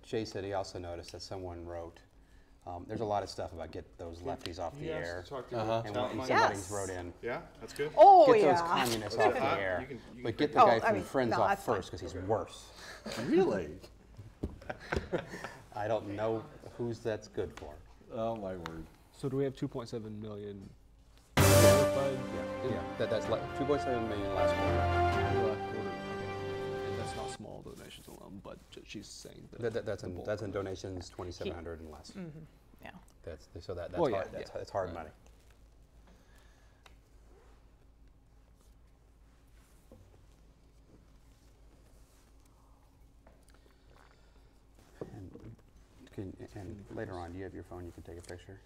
Jay said he also noticed that someone wrote, there's a lot of stuff about get those lefties off the air. To talk to And somebody wrote in, Yeah, that's good. Oh, get yeah. those communists off the air, you can but get the Oh, guy I from mean, Friends no, off that's fine. first because he's worse. Really? I don't know who's that's good for. Oh my word. So do we have 2.7 million verified? Yeah, that's like 2.7 million last quarter. In the last quarter. Okay. And that's not small donations alone, but she's saying that. That's in donations 2,700 and less. Yeah. That's hard. Well, yeah, That's hard money. And later on, do you have your phone? You can take a picture.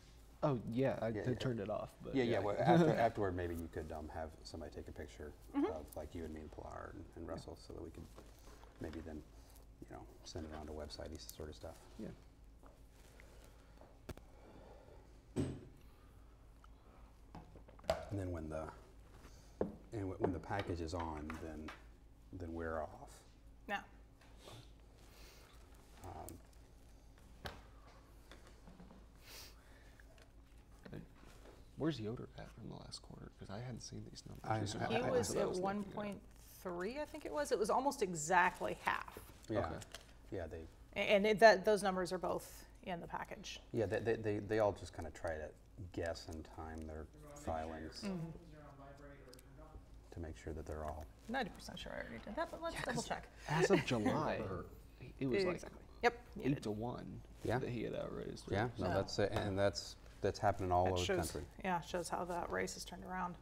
Oh yeah, I Yeah. turned it off. But Yeah. Well, afterward, maybe you could have somebody take a picture of like you and me and Pilar and Russell, so that we could maybe then, send it on the website, this sort of stuff. Yeah. And then when the package is on, then we're off. Yeah. Where's Yoder at from the last quarter? Because I hadn't seen these numbers. He was at 1.3, I think it was. It was almost exactly half. Yeah. Okay. Yeah. And those numbers are both in the package. Yeah. They all just kind of try to guess and time their filings to make sure that they're all. 90% sure I already did that, but let's double check. As of July, it was like Exactly. Yep. 8 to 1 Yeah. that he had outraised. Yeah. No, Yeah. that's it, and that's happening all over the country. Yeah, shows how that race has turned around.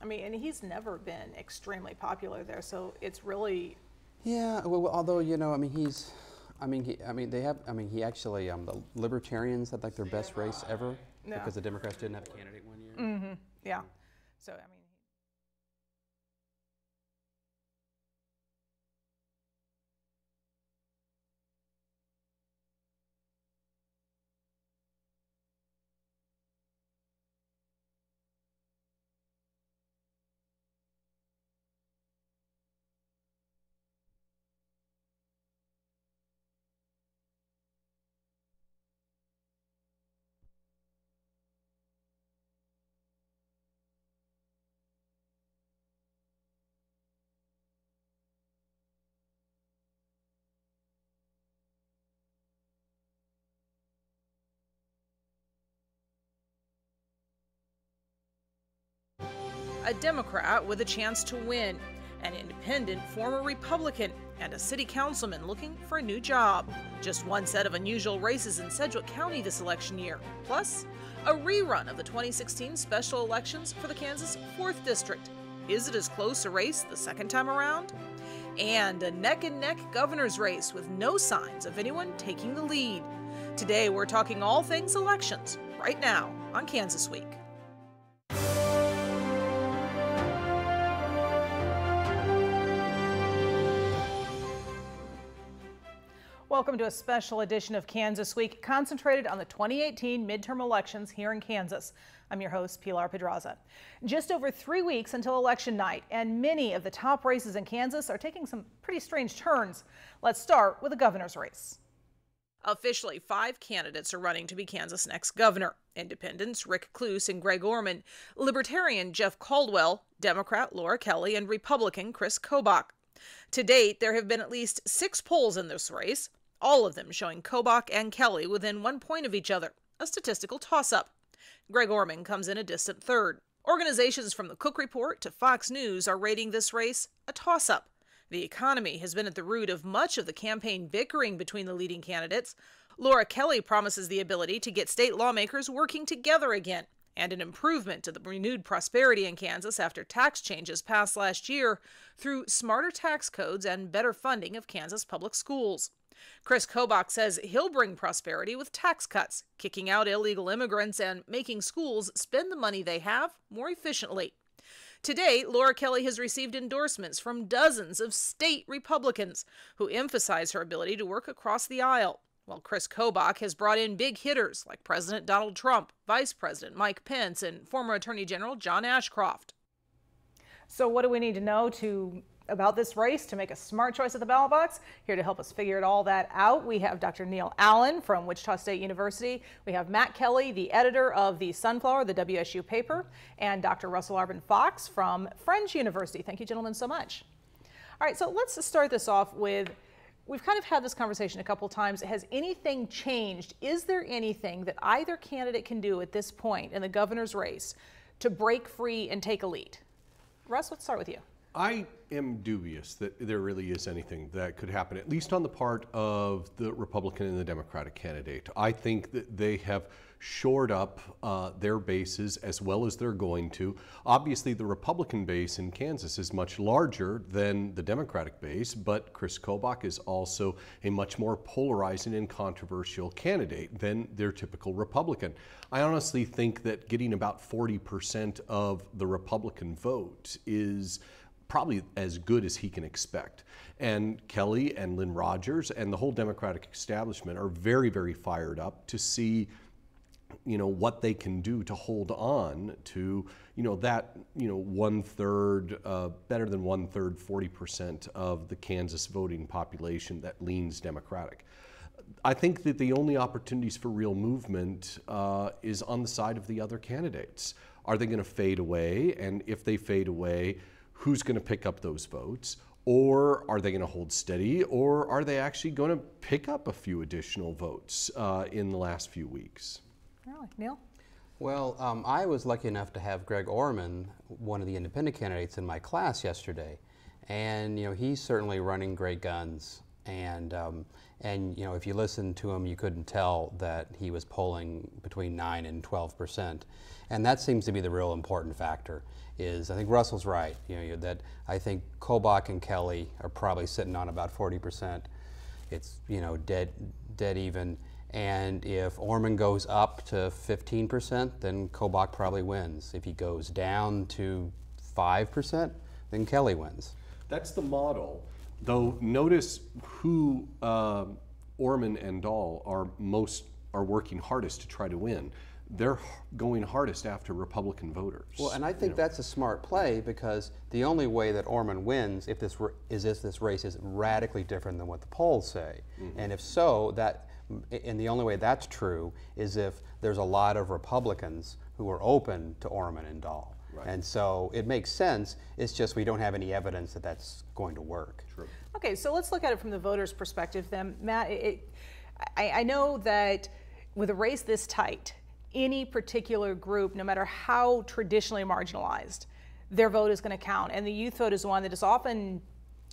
I mean, and he's never been extremely popular there, so it's really. Yeah. Well, although he actually the Libertarians had like their best race ever because the Democrats didn't have a candidate one year. Yeah. So I mean. A Democrat with a chance to win, an independent former Republican, and a city councilman looking for a new job. Just one set of unusual races in Sedgwick County this election year, plus a rerun of the 2016 special elections for the Kansas 4th District. Is it as close a race the second time around? And a neck-and-neck governor's race with no signs of anyone taking the lead. Today we're talking all things elections, right now on Kansas Week. Welcome to a special edition of Kansas Week, concentrated on the 2018 midterm elections here in Kansas. I'm your host, Pilar Pedraza. Just over 3 weeks until election night, and many of the top races in Kansas are taking some pretty strange turns. Let's start with the governor's race. Officially, 5 candidates are running to be Kansas' next governor. Independents Rick Cluse and Greg Orman, Libertarian Jeff Caldwell, Democrat Laura Kelly, and Republican Chris Kobach. To date, there have been at least 6 polls in this race, all of them showing Kobach and Kelly within 1 point of each other, a statistical toss-up. Greg Orman comes in a distant third. Organizations from the Cook Report to Fox News are rating this race a toss-up. The economy has been at the root of much of the campaign bickering between the leading candidates. Laura Kelly promises the ability to get state lawmakers working together again, and an improvement to the renewed prosperity in Kansas after tax changes passed last year through smarter tax codes and better funding of Kansas public schools. Chris Kobach says he'll bring prosperity with tax cuts, kicking out illegal immigrants and making schools spend the money they have more efficiently. To date, Laura Kelly has received endorsements from dozens of state Republicans who emphasize her ability to work across the aisle, while Chris Kobach has brought in big hitters like President Donald Trump, Vice President Mike Pence, and former Attorney General John Ashcroft. So what do we need to know to about this race to make a smart choice at the ballot box. Here to help us figure all that out, we have Dr. Neil Allen from Wichita State University. We have Matt Kelly, the editor of the Sunflower, the WSU paper, and Dr. Russell Arbin Fox from Friends University. Thank you, gentlemen, so much. All right, so let's start this off with, we've kind of had this conversation a couple times. Has anything changed? Is there anything that either candidate can do at this point in the governor's race to break free and take a lead? Russ, let's start with you. I am dubious that there really is anything that could happen, at least on the part of the Republican and the Democratic candidate. I think that they have shored up their bases as well as they're going to. Obviously, the Republican base in Kansas is much larger than the Democratic base, but Chris Kobach is also a much more polarizing and controversial candidate than their typical Republican. I honestly think that getting about 40% of the Republican vote is probably as good as he can expect. And Kelly and Lynn Rogers and the whole Democratic establishment are very, very fired up to see, what they can do to hold on to, that, 1/3, better than 1/3, 40% of the Kansas voting population that leans Democratic. I think that the only opportunities for real movement is on the side of the other candidates. Are they going to fade away? And if they fade away, who's going to pick up those votes? Or are they going to hold steady? Or are they actually going to pick up a few additional votes in the last few weeks? Really? Neil? Well, I was lucky enough to have Greg Orman, one of the independent candidates, in my class yesterday. And, he's certainly running great guns. And if you listened to him, you couldn't tell that he was polling between 9 and 12%. And that seems to be the real important factor. I think Russell's right, that I think Kobach and Kelly are probably sitting on about 40%. It's, dead even. And if Orman goes up to 15%, then Kobach probably wins. If he goes down to 5%, then Kelly wins. That's the model. Though notice who Orman and Dahl are working hardest to try to win. They're going hardest after Republican voters. Well, and I think that's a smart play, because the only way that Orman wins if this race is radically different than what the polls say. Mm-hmm. And if so, and the only way that's true is if there's a lot of Republicans who are open to Orman and Dahl. Right. And so it makes sense. It's just we don't have any evidence that that's going to work. True. Okay, so let's look at it from the voters' perspective then. Matt, I know that with a race this tight, any particular group, no matter how traditionally marginalized, their vote is going to count. And the youth vote is one that is often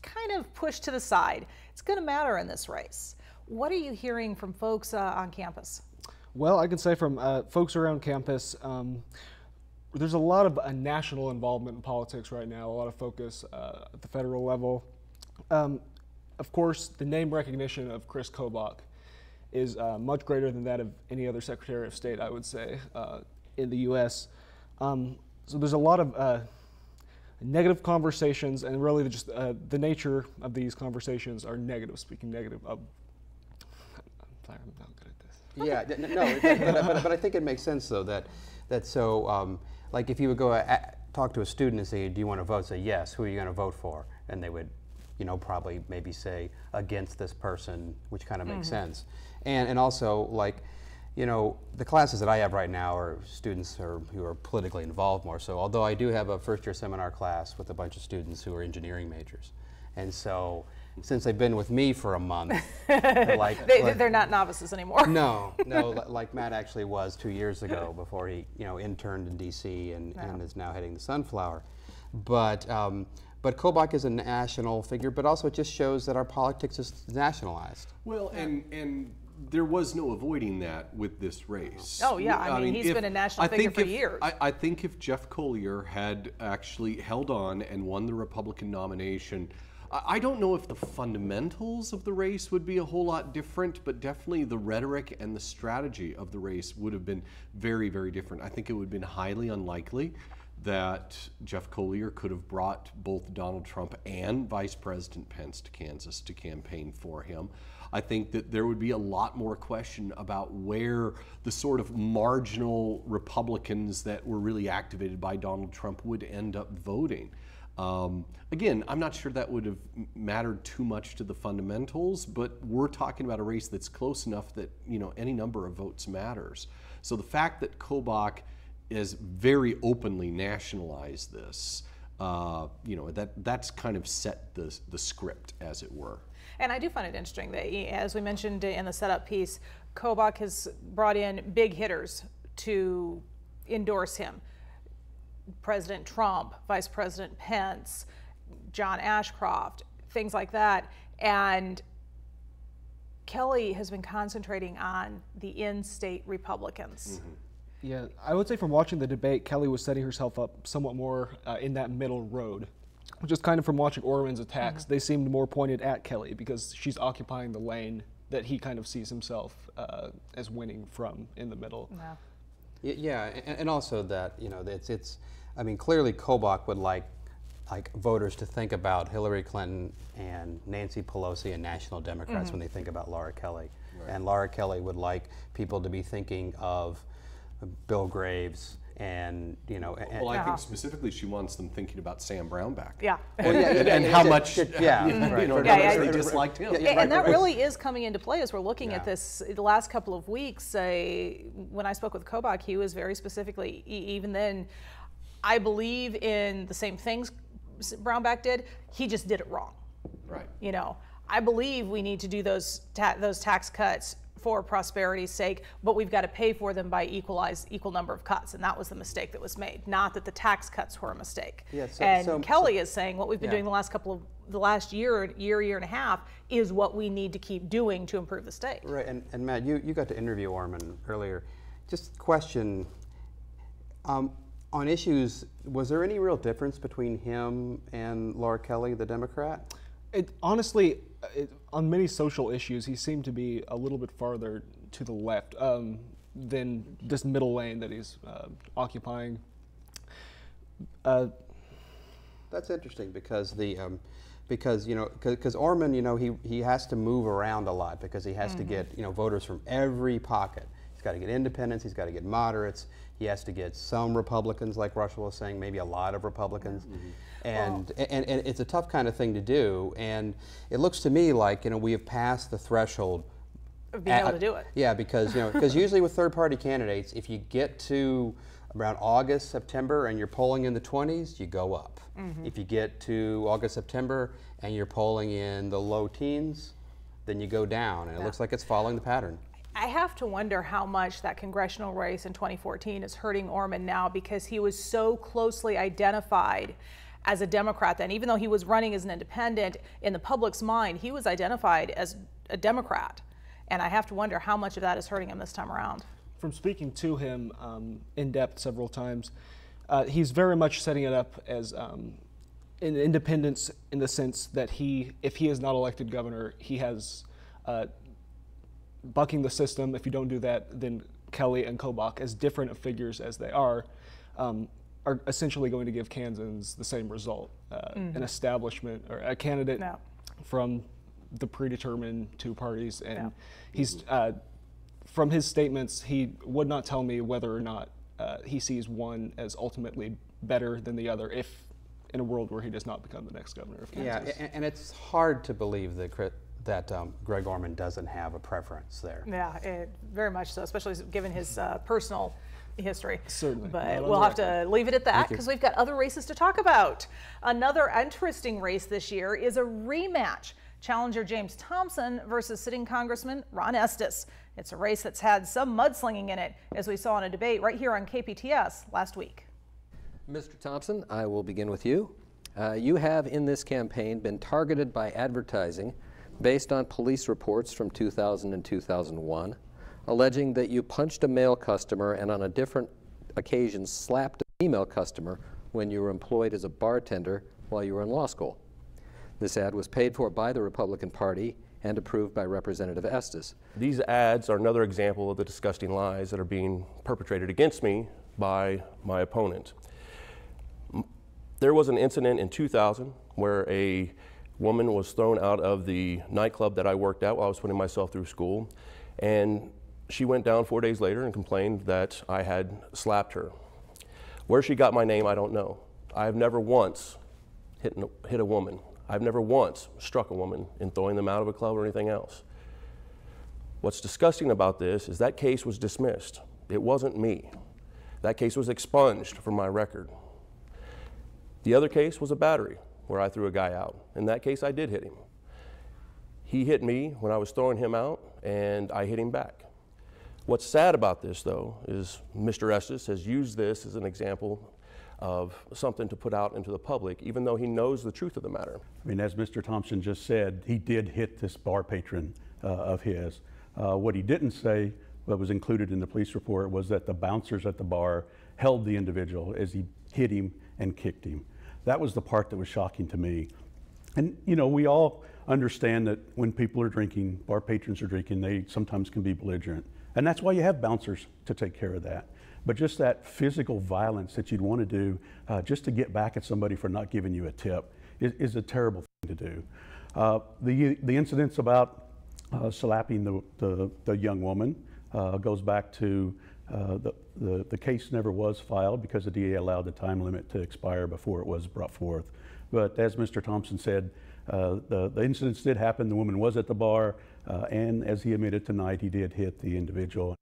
kind of pushed to the side. It's going to matter in this race. What are you hearing from folks on campus? Well, I can say from folks around campus, there's a lot of national involvement in politics right now, a lot of focus at the federal level. Of course, the name recognition of Chris Kobach is much greater than that of any other Secretary of State, I would say, in the U.S. So there's a lot of negative conversations, and really just the nature of these conversations are negative, speaking negative. I'm sorry, I'm not good at this. Yeah, but I think it makes sense, though, like if you would go talk to a student and say, do you want to vote? Say, yes, who are you going to vote for? And they would, probably maybe say against this person, which kind of makes sense. And also, like, the classes that I have right now are students who are politically involved more so, although I do have a first-year seminar class with a bunch of students who are engineering majors. And so, since they've been with me for a month, they're not novices anymore. No, like Matt actually was 2 years ago before he, interned in D.C. and is now heading the Sunflower. But Kobach is a national figure, but also it just shows that our politics is nationalized. Well, and there was no avoiding that with this race. Oh yeah, I mean he's been a national figure for years. I think if Jeff Collier had actually held on and won the Republican nomination, I don't know if the fundamentals of the race would be a whole lot different, but definitely the rhetoric and the strategy of the race would have been very, very different. I think it would have been highly unlikely that Jeff Collier could have brought both Donald Trump and Vice President Pence to Kansas to campaign for him. I think that there would be a lot more question about where the sort of marginal Republicans that were really activated by Donald Trump would end up voting. Again, I'm not sure that would have mattered too much to the fundamentals, but we're talking about a race that's close enough that, you know, any number of votes matters. So the fact that Kobach is very openly nationalized this, you know, that's kind of set the script, as it were. And I do find it interesting that, as we mentioned in the setup piece, Kobach has brought in big hitters to endorse him. President Trump, Vice President Pence, John Ashcroft, things like that. And Kelly has been concentrating on the in-state Republicans. Mm-hmm. Yeah, I would say from watching the debate, Kelly was setting herself up somewhat more in that middle road. Just kind of from watching Orman's attacks, they seemed more pointed at Kelly because she's occupying the lane that he kind of sees himself as winning from in the middle. Yeah. Yeah, and also that, you know, it's I mean, clearly Kobach would like voters to think about Hillary Clinton and Nancy Pelosi and National Democrats when they think about Laura Kelly. Right. And Laura Kelly would like people to be thinking of Bill Graves and, you know. Well, I think specifically she wants them thinking about Sam Brownback. Yeah. And how much, you know, they disliked him. And that really is coming into play as we're looking at this the last couple of weeks. When I spoke with Kobach, he was very specifically, even then, I believe in the same things Brownback did. He just did it wrong. Right. You know, I believe we need to do those tax cuts for prosperity's sake, but we've got to pay for them by equal number of cuts, and that was the mistake that was made. Not that the tax cuts were a mistake. Yeah, and Kelly is saying what we've been doing the last year and a half is what we need to keep doing to improve the state. Right, and Matt, you got to interview Orman earlier. Just question. On issues, was there any real difference between him and Laura Kelly, the Democrat? Honestly, on many social issues, he seemed to be a little bit farther to the left than this middle lane that he's occupying. That's interesting because because Orman, you know, he has to move around a lot because he has to get, you know, voters from every pocket. He's got to get independents, he's got to get moderates, he has to get some Republicans, like Russell was saying, maybe a lot of Republicans. And it's a tough kind of thing to do, and it looks to me like, you know, we have passed the threshold of being able to do it. Yeah, because, you know, because usually with third-party candidates, if you get to around August, September, and you're polling in the 20s, you go up. If you get to August, September, and you're polling in the low teens, then you go down, and it looks like it's following the pattern. I have to wonder how much that congressional race in 2014 is hurting Orman now, because he was so closely identified as a Democrat then. Even though he was running as an independent, in the public's mind, he was identified as a Democrat. And I have to wonder how much of that is hurting him this time around. From speaking to him in depth several times, he's very much setting it up as an independence in the sense that if he is not elected governor, he has bucking the system. If you don't do that, then Kelly and Kobach, as different of figures as they are essentially going to give Kansans the same result, an establishment or a candidate from the predetermined two parties. And he's, from his statements, he would not tell me whether or not he sees one as ultimately better than the other if in a world where he does not become the next governor of Kansas. Yeah, and it's hard to believe that Greg Orman doesn't have a preference there. Yeah, very much so, especially given his personal history. Certainly. But we'll have to leave it at that because we've got other races to talk about. Another interesting race this year is a rematch. Challenger James Thompson versus sitting Congressman Ron Estes. It's a race that's had some mudslinging in it, as we saw in a debate right here on KPTS last week. Mr. Thompson, I will begin with you. You have in this campaign been targeted by advertising based on police reports from 2000 and 2001, alleging that you punched a male customer and on a different occasion slapped a female customer when you were employed as a bartender while you were in law school. This ad was paid for by the Republican Party and approved by Representative Estes. These ads are another example of the disgusting lies that are being perpetrated against me by my opponent. There was an incident in 2000 where a woman was thrown out of the nightclub that I worked at while I was putting myself through school, and she went down 4 days later and complained that I had slapped her. Where she got my name, I don't know. I have never once hit a woman. I've never once struck a woman in throwing them out of a club or anything else. What's disgusting about this is that case was dismissed. It wasn't me. That case was expunged from my record. The other case was a battery where I threw a guy out. In that case, I did hit him. He hit me when I was throwing him out, and I hit him back. What's sad about this, though, is Mr. Estes has used this as an example of something to put out into the public, even though he knows the truth of the matter. I mean, as Mr. Thompson just said, he did hit this bar patron of his. What he didn't say, that was included in the police report, was that the bouncers at the bar held the individual as he hit him and kicked him. That was the part that was shocking to me. And, you know, we all understand that when people are drinking, bar patrons are drinking, they sometimes can be belligerent. And that's why you have bouncers to take care of that. But just that physical violence that you'd want to do just to get back at somebody for not giving you a tip is a terrible thing to do. The incidents about slapping the young woman goes back to the case never was filed because the DA allowed the time limit to expire before it was brought forth. But as Mr. Thompson said, the incidents did happen. The woman was at the bar, and as he admitted tonight, he did hit the individual.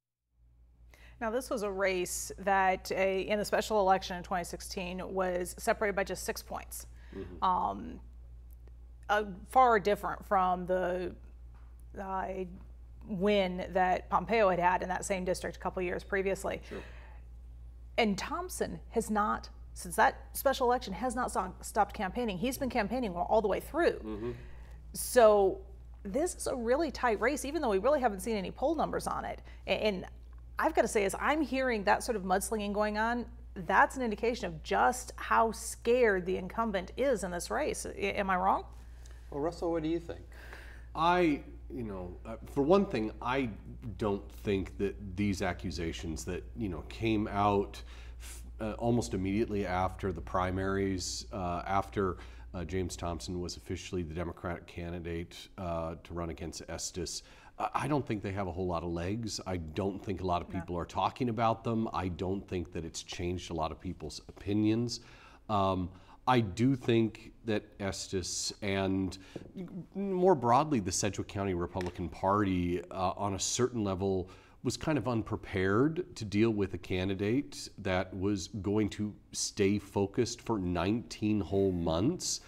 Now, this was a race that in the special election in 2016 was separated by just 6 points. Far different from the win that Pompeo had in that same district a couple years previously. Sure. And Thompson has not, since that special election, has not stopped campaigning. He's been campaigning all the way through. So this is a really tight race, even though we really haven't seen any poll numbers on it. And I've got to say, as I'm hearing that sort of mudslinging going on, that's an indication of just how scared the incumbent is in this race. Am I wrong? Well, Russell, what do you think? For one thing, I don't think that these accusations that, came out almost immediately after the primaries, after James Thompson was officially the Democratic candidate to run against Estes, I don't think they have a whole lot of legs. I don't think a lot of people are talking about them. I don't think that it's changed a lot of people's opinions. I do think that Estes and more broadly the Sedgwick County Republican Party on a certain level was kind of unprepared to deal with a candidate that was going to stay focused for 19 whole months,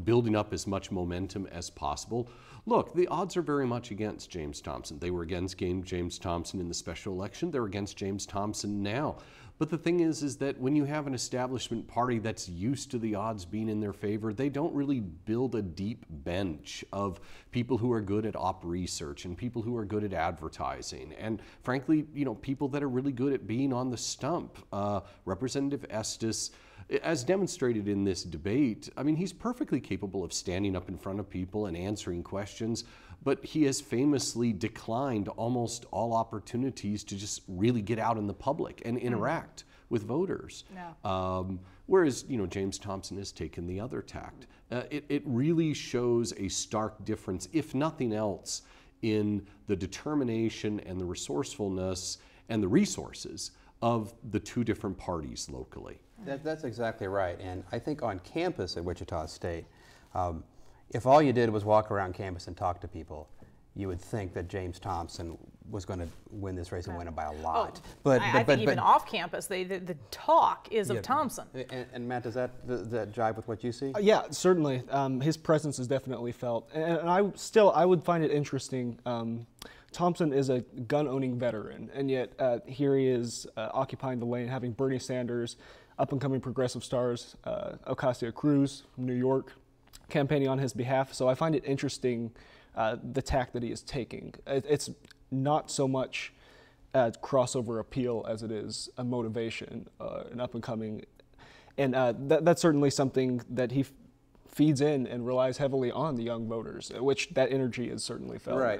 building up as much momentum as possible. Look, the odds are very much against James Thompson. They were against James Thompson in the special election. They're against James Thompson now. But the thing is that when you have an establishment party that's used to the odds being in their favor, they don't really build a deep bench of people who are good at op research and people who are good at advertising. And frankly, people that are really good at being on the stump. Representative Estes, as demonstrated in this debate, I mean, he's perfectly capable of standing up in front of people and answering questions, but he has famously declined almost all opportunities to just really get out in the public and interact with voters. Whereas, James Thompson has taken the other tact. It really shows a stark difference, if nothing else, in the determination and the resourcefulness and the resources of the two different parties locally. That's exactly right. And I think on campus at Wichita State, if all you did was walk around campus and talk to people, you would think that James Thompson was going to win this race and win it by a lot. I think even off campus, the talk is of Thompson. And Matt, does that jive with what you see? Yeah, certainly. His presence is definitely felt. And I would find it interesting. Thompson is a gun-owning veteran, and yet here he is occupying the lane, having Bernie Sanders, up-and-coming progressive stars, Ocasio-Cruz from New York, campaigning on his behalf. So I find it interesting the tack that he is taking. It's not so much crossover appeal as it is a motivation, an up-and-coming. And that's certainly something that he feeds in and relies heavily on the young voters, which that energy is certainly felt. Right,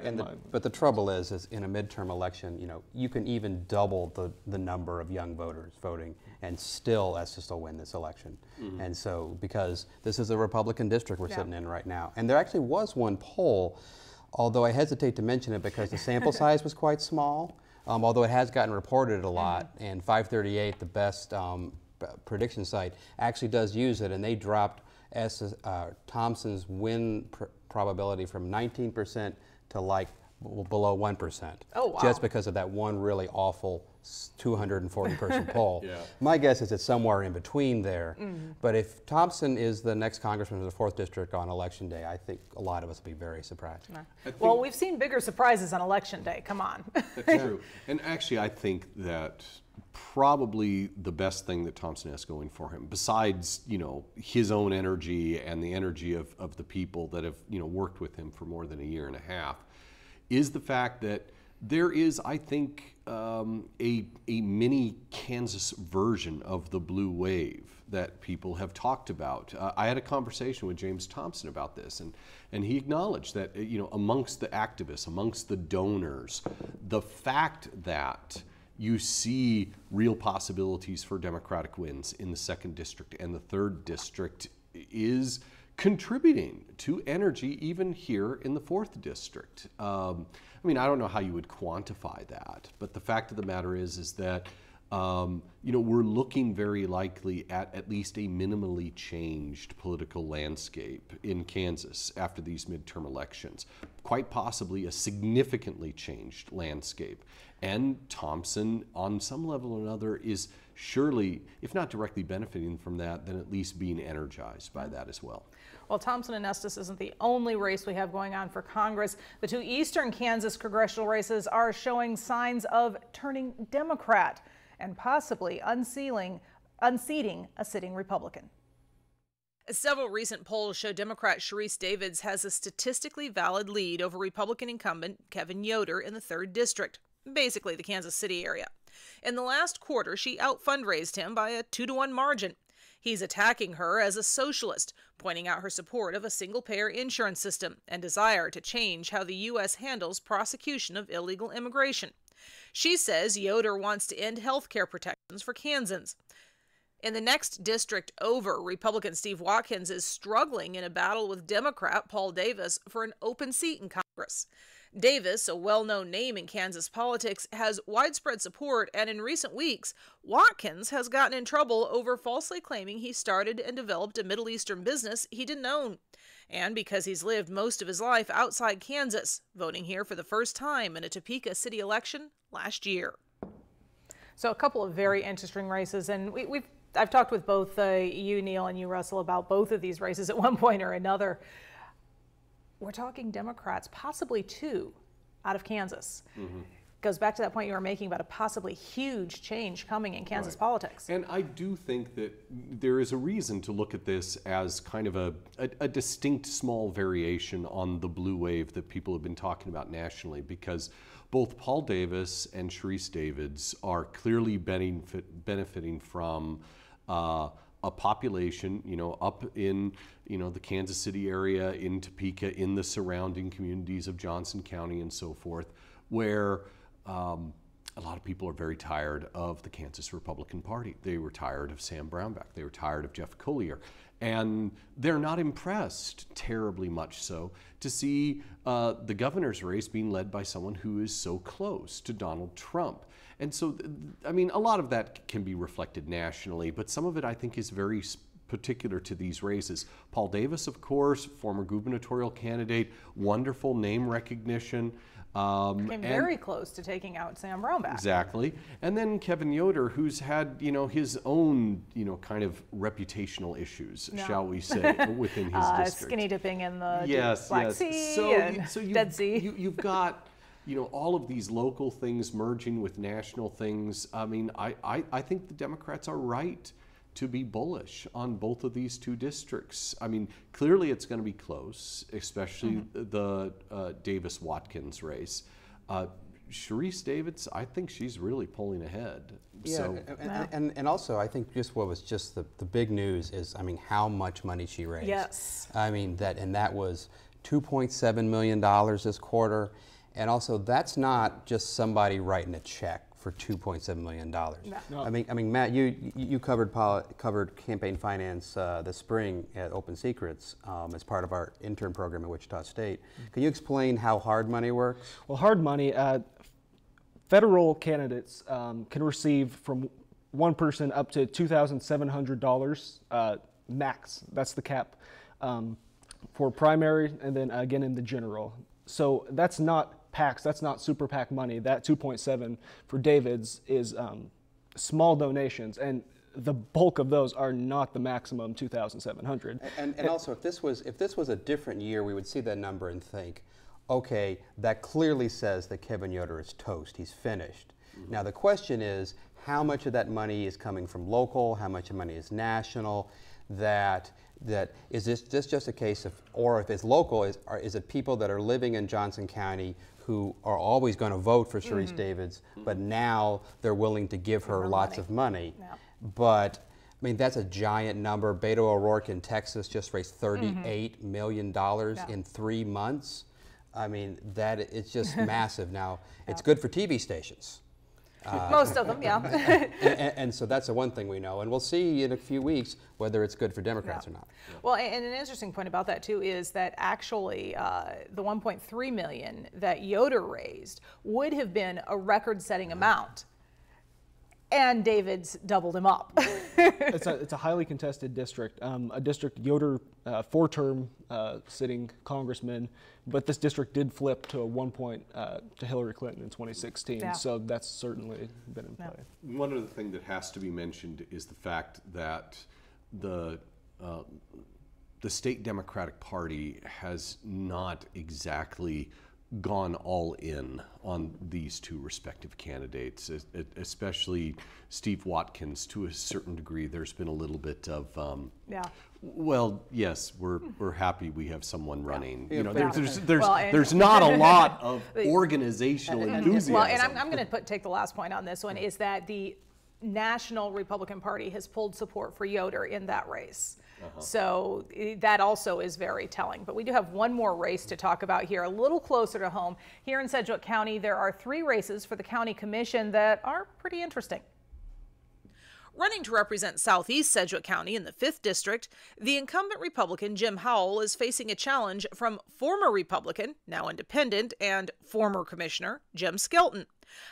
but the trouble is in a midterm election, you can even double the number of young voters voting and still Estes will win this election. And so, because this is a Republican district we're sitting in right now. And there actually was one poll, although I hesitate to mention it because the sample size was quite small, although it has gotten reported a lot, and 538, the best prediction site, actually does use it, and they dropped Thompson's win probability from 19% to like below 1%. Oh, wow. Just because of that one really awful 240 person poll. Yeah. My guess is it's somewhere in between there. But if Thompson is the next congressman of the 4th District on Election Day, I think a lot of us will be very surprised. Well, we've seen bigger surprises on Election Day. Come on. That's true. And actually, I think that probably the best thing that Thompson has going for him, besides, you know, his own energy and the energy of the people that have, you know, worked with him for more than a year and a half, is the fact that there is, I think, a mini Kansas version of the blue wave that people have talked about. I had a conversation with James Thompson about this, and he acknowledged that, you know, amongst the activists, amongst the donors, the fact that you see real possibilities for Democratic wins in the 2nd District and the 3rd District is contributing to energy even here in the 4th District. I mean, I don't know how you would quantify that, but the fact of the matter is that you know, we're looking very likely at least a minimally changed political landscape in Kansas after these midterm elections, quite possibly a significantly changed landscape. And Thompson, on some level or another, is surely, if not directly benefiting from that, then at least being energized by that as well. Well, Thompson and Estes isn't the only race we have going on for Congress. The 2 eastern Kansas congressional races are showing signs of turning Democrat and possibly unseating a sitting Republican. Several recent polls show Democrat Sharice Davids has a statistically valid lead over Republican incumbent Kevin Yoder in the 3rd District, basically the Kansas City area. In the last quarter, she out-fundraised him by a 2-to-1 margin. He's attacking her as a socialist, pointing out her support of a single-payer insurance system and desire to change how the U.S. handles prosecution of illegal immigration. She says Yoder wants to end health care protections for Kansans. In the next district over, Republican Steve Watkins is struggling in a battle with Democrat Paul Davis for an open seat in Congress. Davis, a well-known name in Kansas politics, has widespread support, and in recent weeks, Watkins has gotten in trouble over falsely claiming he started and developed a Middle Eastern business he didn't own, and because he's lived most of his life outside Kansas, voting here for the first time in a Topeka city election last year. So a couple of very interesting races, and I've talked with both you, Neil, and you, Russell, about both of these races at one point or another. We're talking Democrats, possibly 2 out of Kansas. Goes back to that point you were making about a possibly huge change coming in Kansas politics. And I do think that there is a reason to look at this as kind of a distinct small variation on the blue wave that people have been talking about nationally, because both Paul Davis and Sharice Davids are clearly benefiting from a population, you know, up in, you know, the Kansas City area, in Topeka, in the surrounding communities of Johnson County and so forth, where a lot of people are very tired of the Kansas Republican Party. They were tired of Sam Brownback. They were tired of Jeff Collier. And they're not impressed, terribly much so, to see the governor's race being led by someone who is so close to Donald Trump. And so, I mean, a lot of that can be reflected nationally, but some of it I think is very particular to these races. Paul Davis, of course, former gubernatorial candidate, wonderful name recognition. Came very close to taking out Sam Brownback. Exactly. And then Kevin Yoder, who's had, you know, his own, you know, kind of reputational issues, shall we say, within his district. Skinny dipping in the Black Sea and Dead Sea. You've got, you know, all of these local things merging with national things. I mean, I think the Democrats are right to be bullish on both of these 2 districts. I mean, clearly it's going to be close, especially the Davis-Watkins race. Sharice Davids, I think she's really pulling ahead. Yeah, so, and also I think just what was just the big news is, I mean, how much money she raised. Yes. I mean, that was $2.7 million this quarter. And also, that's not just somebody writing a check for $2.7 million. No. I mean, Matt, you covered campaign finance this spring at Open Secrets as part of our intern program at Wichita State. Can you explain how hard money works? Well, hard money, federal candidates can receive from one person up to $2,700 max. That's the cap. for primary and then again in the general. So that's not PACs, that's not super PAC money. That 2.7 for David's is small donations, and the bulk of those are not the maximum 2,700. And also, if this was a different year, we would see that number and think, okay, that clearly says that Kevin Yoder is toast. He's finished. Now the question is, how much of that money is coming from local? How much of money is national? That is this just a case of, or if it's local, is it people that are living in Johnson County who are always going to vote for Sharice Davids, but now they're willing to give her lots of money. Yeah. But I mean, that's a giant number. Beto O'Rourke in Texas just raised $38 million in 3 months. I mean, it's just massive. Now, it's good for TV stations. Most of them, yeah. and so that's the one thing we know. And we'll see in a few weeks whether it's good for Democrats or not. Well, and an interesting point about that, too, is that actually the $1.3 million that Yoder raised would have been a record-setting amount. And David's doubled him up. It's a highly contested district, a district Yoder, 4-term sitting congressman, but this district did flip to one point to Hillary Clinton in 2016, so that's certainly been in play. One other thing that has to be mentioned is the fact that the state Democratic Party has not exactly gone all in on these two respective candidates, especially Steve Watkins. To a certain degree, there's been a little bit of, well, yes, we're happy we have someone running. You know, there's not a lot of organizational enthusiasm. Well, and I'm going to take the last point on this one, is that the National Republican Party has pulled support for Yoder in that race. So that also is very telling. But we do have one more race to talk about here, a little closer to home. Here in Sedgwick County, there are 3 races for the county commission that are pretty interesting. Running to represent southeast Sedgwick County in the 5th District, the incumbent Republican Jim Howell is facing a challenge from former Republican, now independent, and former Commissioner Jim Skelton.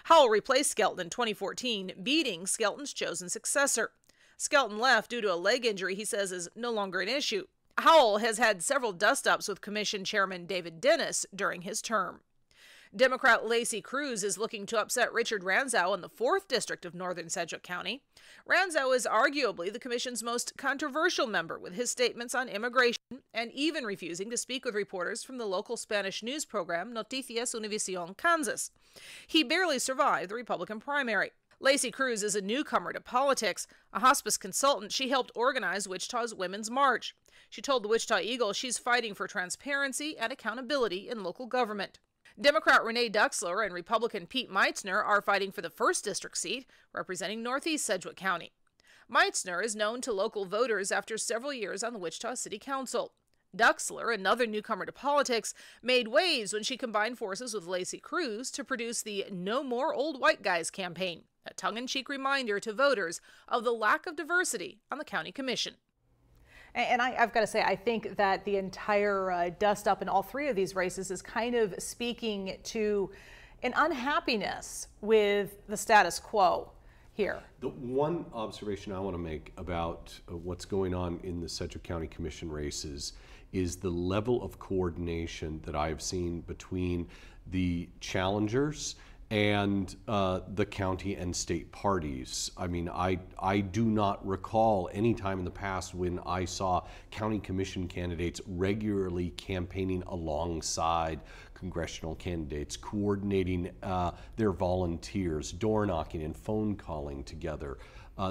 Howell replaced Skelton in 2014, beating Skelton's chosen successor. Skelton left due to a leg injury he says is no longer an issue. Howell has had several dust-ups with Commission Chairman David Dennis during his term. Democrat Lacey Cruz is looking to upset Richard Ranzow in the 4th District of northern Sedgwick County. Ranzow is arguably the Commission's most controversial member, with his statements on immigration and even refusing to speak with reporters from the local Spanish news program Noticias Univision Kansas. He barely survived the Republican primary. Lacey Cruz is a newcomer to politics. A hospice consultant, she helped organize Wichita's Women's March. She told the Wichita Eagle she's fighting for transparency and accountability in local government. Democrat Renee Duxler and Republican Pete Meitzner are fighting for the 1st District seat, representing northeast Sedgwick County. Meitzner is known to local voters after several years on the Wichita City Council. Duxler, another newcomer to politics, made waves when she combined forces with Lacey Cruz to produce the No More Old White Guys campaign, a tongue-in-cheek reminder to voters of the lack of diversity on the county commission. And I've got to say, I think that the entire dust-up in all 3 of these races is kind of speaking to an unhappiness with the status quo here. The one observation I want to make about what's going on in the Sedgwick County Commission races is the level of coordination that I have seen between the challengers and the county and state parties. I mean, I do not recall any time in the past when I saw county commission candidates regularly campaigning alongside congressional candidates, coordinating their volunteers, door knocking and phone calling together.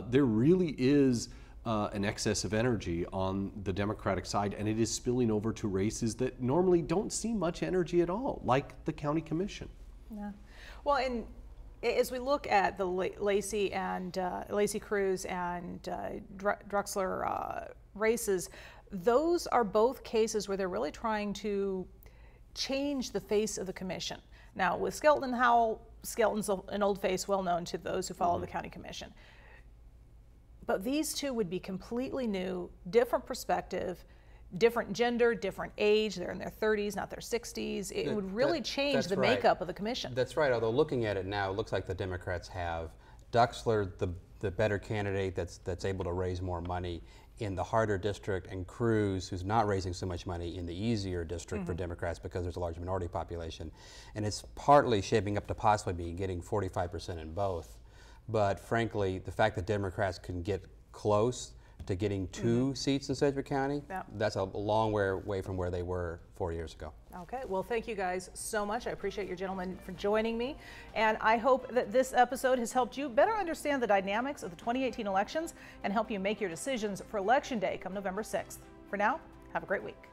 There really is an excess of energy on the Democratic side, and it is spilling over to races that normally don't see much energy at all, like the county commission. Yeah. Well, and as we look at the Lacey Cruz and Drexler races, those are both cases where they're really trying to change the face of the commission. Now, with Skelton and Howell, Skelton's an old face, well known to those who follow the county commission. But these two would be completely new, different perspective, different gender, different age. They're in their 30s, not their 60s. It would really change the makeup of the commission. That's right, although looking at it now, it looks like the Democrats have Duxler, the better candidate that's able to raise more money, in the harder district, and Cruz, who's not raising so much money, in the easier district for Democrats because there's a large minority population. And it's partly shaping up to possibly be getting 45% in both. But frankly, the fact that Democrats can get close to getting 2 seats in Sedgwick County, that's a long way away from where they were 4 years ago. Okay, well, thank you guys so much. I appreciate you gentlemen for joining me. And I hope that this episode has helped you better understand the dynamics of the 2018 elections and help you make your decisions for Election Day come November 6th. For now, have a great week.